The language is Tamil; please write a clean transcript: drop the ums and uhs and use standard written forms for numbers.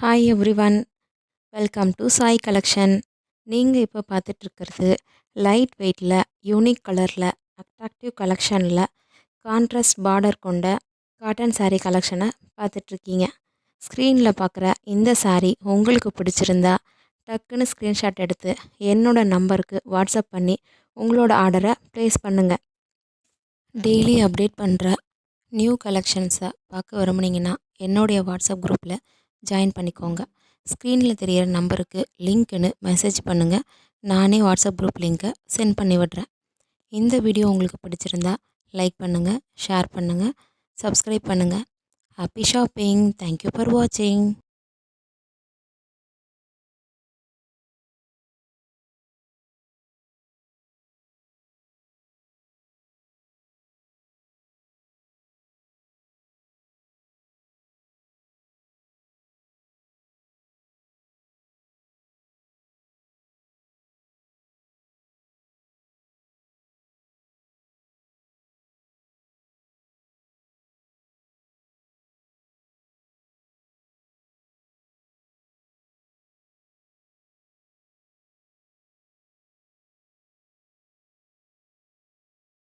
Hi everyone, welcome to Sai collection. நீங்கள் இப்போ பார்த்துட்ருக்கிறது லைட் வெயிட்டில் யூனிக் கலரில் அட்ராக்டிவ் கலெக்ஷனில் கான்ட்ராஸ்ட் பார்டர் கொண்ட காட்டன் saree கலெக்ஷனை பார்த்துட்ருக்கீங்க. ஸ்க்ரீனில் பார்க்குற இந்த saree உங்களுக்கு பிடிச்சிருந்தா டக்குன்னு ஸ்க்ரீன்ஷாட் எடுத்து என்னோட நம்பருக்கு வாட்ஸ்அப் பண்ணி உங்களோட ஆர்டரை ப்ளேஸ் பண்ணுங்கள். டெய்லி அப்டேட் பண்ணுற நியூ கலெக்ஷன்ஸை பார்க்க விரும்புனீங்கன்னா என்னுடைய வாட்ஸ்அப் குரூப்பில் ஜாயின் பண்ணிக்கோங்க. ஸ்க்ரீனில் தெரிகிற நம்பருக்கு லிங்க்னு மெசேஜ் பண்ணுங்கள். நானே வாட்ஸ்அப் குரூப் லிங்க்கை சென்ட் பண்ணி விடுறேன். இந்த வீடியோ உங்களுக்கு பிடிச்சிருந்தா லைக் பண்ணுங்கள், ஷேர் பண்ணுங்கள், சப்ஸ்கிரைப் பண்ணுங்கள். Happy shopping. தேங்க்யூ ஃபார் வாட்சிங்.